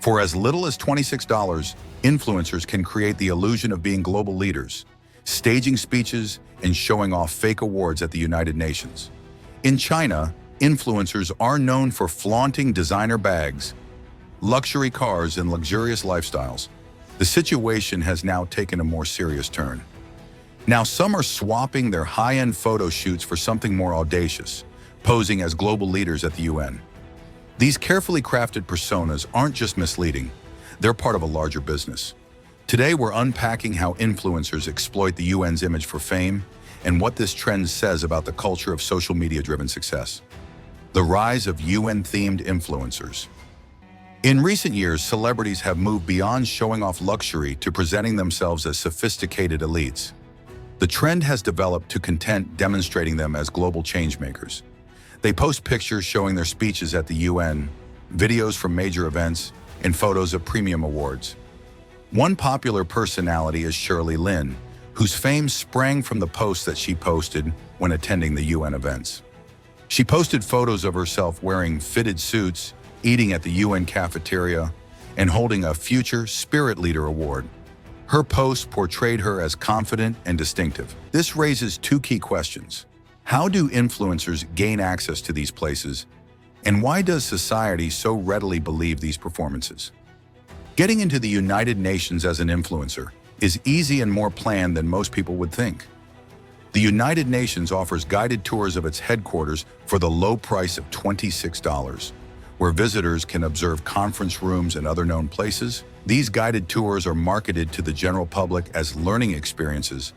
For as little as $26, influencers can create the illusion of being global leaders, staging speeches and showing off fake awards at the United Nations. In China, influencers are known for flaunting designer bags, luxury cars, and luxurious lifestyles. The situation has now taken a more serious turn. Now some are swapping their high-end photo shoots for something more audacious, posing as global leaders at the UN. These carefully crafted personas aren't just misleading, they're part of a larger business. Today we're unpacking how influencers exploit the UN's image for fame and what this trend says about the culture of social media-driven success. The rise of UN-themed influencers. In recent years, celebrities have moved beyond showing off luxury to presenting themselves as sophisticated elites. The trend has developed to content demonstrating them as global changemakers. They post pictures showing their speeches at the UN, videos from major events, and photos of premium awards. One popular personality is Shirley Lin, whose fame sprang from the posts that she posted when attending the UN events. She posted photos of herself wearing fitted suits, eating at the UN cafeteria, and holding a Future Spirit Leader award. Her posts portrayed her as confident and distinctive. This raises two key questions. How do influencers gain access to these places? And why does society so readily believe these performances? Getting into the United Nations as an influencer is easy and more planned than most people would think. The United Nations offers guided tours of its headquarters for the low price of $26, where visitors can observe conference rooms and other known places. These guided tours are marketed to the general public as learning experiences.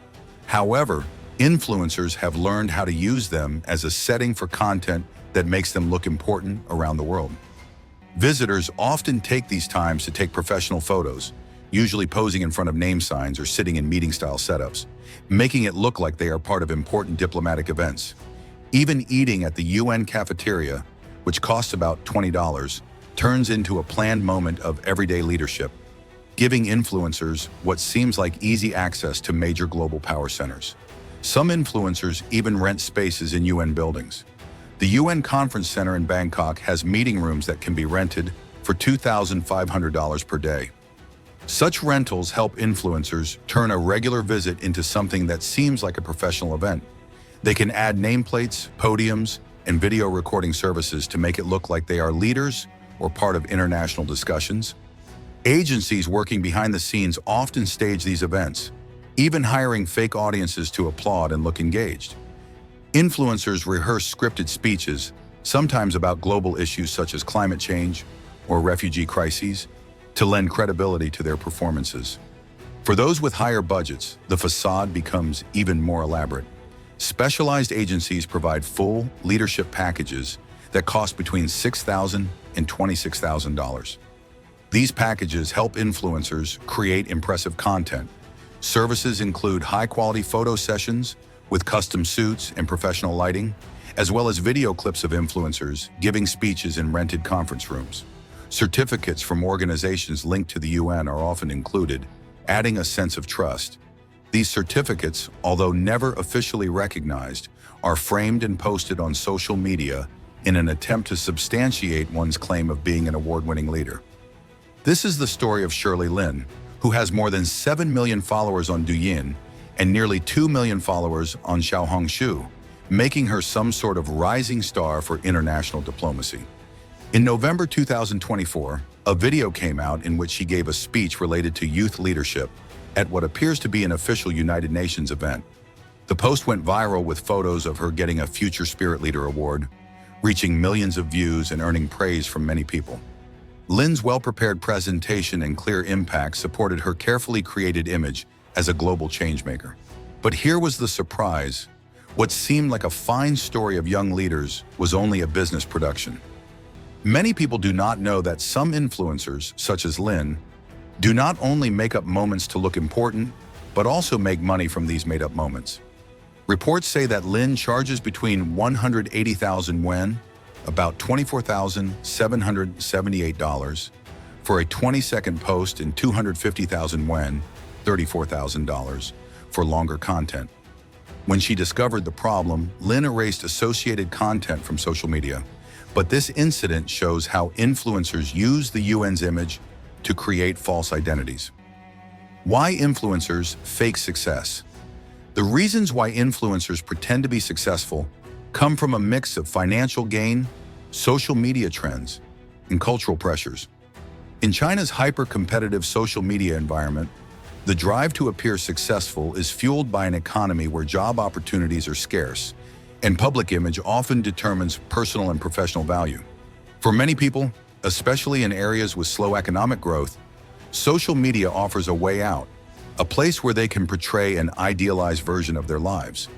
However, influencers have learned how to use them as a setting for content that makes them look important around the world. Visitors often take these times to take professional photos, usually posing in front of name signs or sitting in meeting-style setups, making it look like they are part of important diplomatic events. Even eating at the UN cafeteria, which costs about $20, turns into a planned moment of everyday leadership, giving influencers what seems like easy access to major global power centers. Some influencers even rent spaces in UN buildings. The UN Conference Center in Bangkok has meeting rooms that can be rented for $2,500 per day. Such rentals help influencers turn a regular visit into something that seems like a professional event. They can add nameplates, podiums, and video recording services to make it look like they are leaders or part of international discussions. Agencies working behind the scenes often stage these events, even hiring fake audiences to applaud and look engaged. Influencers rehearse scripted speeches, sometimes about global issues such as climate change or refugee crises, to lend credibility to their performances. For those with higher budgets, the facade becomes even more elaborate. Specialized agencies provide full leadership packages that cost between $6,000 and $26,000. These packages help influencers create impressive content. Services include high-quality photo sessions with custom suits and professional lighting, as well as video clips of influencers giving speeches in rented conference rooms. Certificates from organizations linked to the UN are often included, adding a sense of trust. These certificates, although never officially recognized, are framed and posted on social media in an attempt to substantiate one's claim of being an award-winning leader. This is the story of Shirley Lin, who has more than 7 million followers on Douyin and nearly 2 million followers on Xiaohongshu, making her some sort of rising star for international diplomacy. In November 2024, a video came out in which she gave a speech related to youth leadership at what appears to be an official United Nations event. The post went viral with photos of her getting a Future Spirit Leader award, reaching millions of views and earning praise from many people. Lin's well-prepared presentation and clear impact supported her carefully created image as a global changemaker. But here was the surprise. What seemed like a fine story of young leaders was only a business production. Many people do not know that some influencers, such as Lin, do not only make up moments to look important, but also make money from these made-up moments. Reports say that Lin charges between 180,000 yuan, about $24,778, for a 20-second post and 250,000 yuan, $34,000, for longer content. When she discovered the problem, Lin erased associated content from social media. But this incident shows how influencers use the UN's image to create false identities. Why influencers fake success? The reasons why influencers pretend to be successful come from a mix of financial gain, social media trends, and cultural pressures. In China's hyper-competitive social media environment, the drive to appear successful is fueled by an economy where job opportunities are scarce, and public image often determines personal and professional value. For many people, especially in areas with slow economic growth, social media offers a way out, a place where they can portray an idealized version of their lives.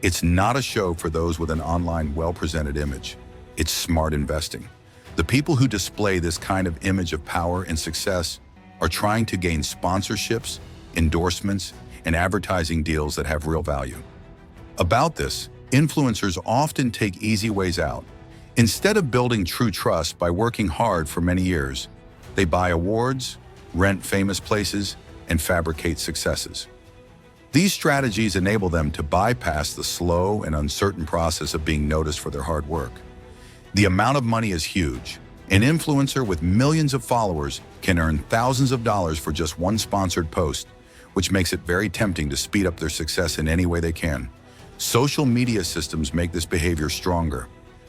It's not a show for those with an online, well-presented image. It's smart investing. The people who display this kind of image of power and success are trying to gain sponsorships, endorsements, and advertising deals that have real value. About this, influencers often take easy ways out. Instead of building true trust by working hard for many years, they buy awards, rent famous places, and fabricate successes. These strategies enable them to bypass the slow and uncertain process of being noticed for their hard work. The amount of money is huge. An influencer with millions of followers can earn thousands of dollars for just one sponsored post, which makes it very tempting to speed up their success in any way they can. Social media systems make this behavior stronger.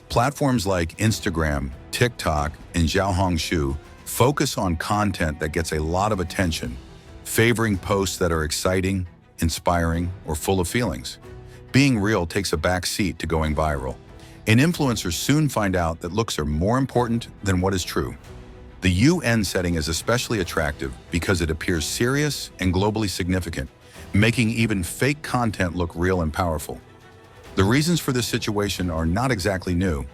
Platforms like Instagram, TikTok, and Xiaohongshu focus on content that gets a lot of attention, favoring posts that are exciting, inspiring, or full of feelings. Being real takes a back seat to going viral, and influencers soon find out that looks are more important than what is true. The UN setting is especially attractive because it appears serious and globally significant, making even fake content look real and powerful. The reasons for this situation are not exactly new.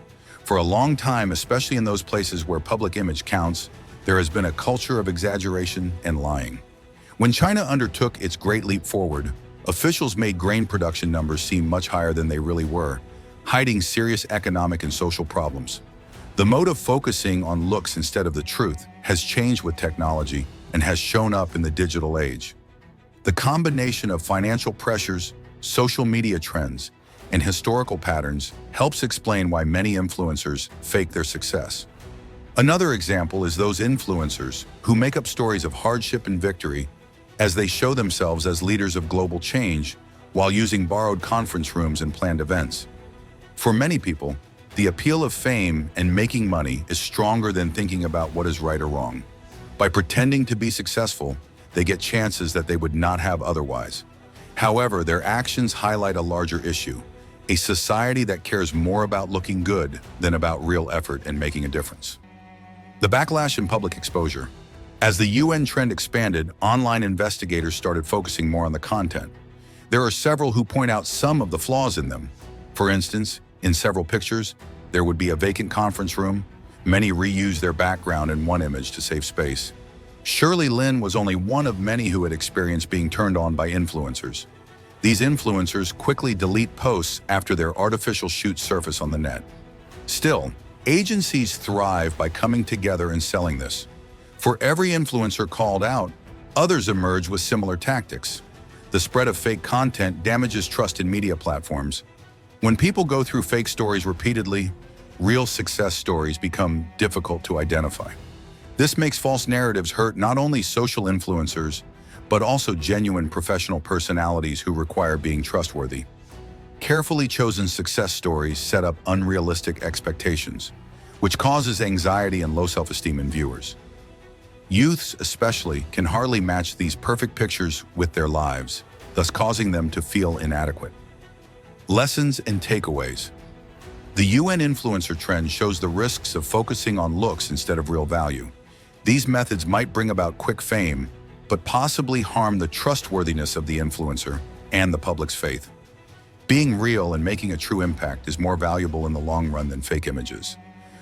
For a long time, especially in those places where public image counts, there has been a culture of exaggeration and lying. When China undertook its Great Leap Forward, officials made grain production numbers seem much higher than they really were, hiding serious economic and social problems. The mode of focusing on looks instead of the truth has changed with technology and has shown up in the digital age. The combination of financial pressures, social media trends, and historical patterns helps explain why many influencers fake their success. Another example is those influencers who make up stories of hardship and victory as they show themselves as leaders of global change while using borrowed conference rooms and planned events. For many people, the appeal of fame and making money is stronger than thinking about what is right or wrong. By pretending to be successful, they get chances that they would not have otherwise. However, their actions highlight a larger issue, a society that cares more about looking good than about real effort and making a difference. The backlash and public exposure. As the UN trend expanded, online investigators started focusing more on the content. There are several who point out some of the flaws in them. For instance, in several pictures, there would be a vacant conference room. Many reuse their background in one image to save space. Shirley Lin was only one of many who had experienced being turned on by influencers. These influencers quickly delete posts after their artificial shoots surface on the net. Still, agencies thrive by coming together and selling this. For every influencer called out, others emerge with similar tactics. The spread of fake content damages trust in media platforms. When people go through fake stories repeatedly, real success stories become difficult to identify. This makes false narratives hurt not only social influencers, but also genuine professional personalities who require being trustworthy. Carefully chosen success stories set up unrealistic expectations, which causes anxiety and low self-esteem in viewers. Youths, especially, can hardly match these perfect pictures with their lives, thus causing them to feel inadequate. Lessons and takeaways. The UN influencer trend shows the risks of focusing on looks instead of real value. These methods might bring about quick fame, but possibly harm the trustworthiness of the influencer and the public's faith. Being real and making a true impact is more valuable in the long run than fake images.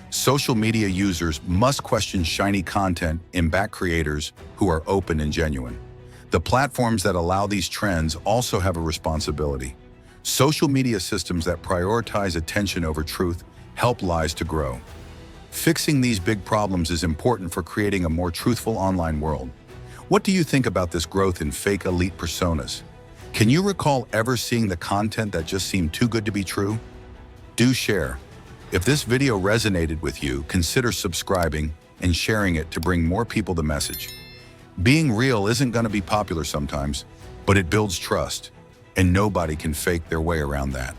Social media users must question shiny content and back creators who are open and genuine. The platforms that allow these trends also have a responsibility. Social media systems that prioritize attention over truth help lies to grow. Fixing these big problems is important for creating a more truthful online world. What do you think about this growth in fake elite personas? Can you recall ever seeing the content that just seemed too good to be true? Do share. If this video resonated with you, consider subscribing and sharing it to bring more people the message. Being real isn't going to be popular sometimes, but it builds trust, and nobody can fake their way around that.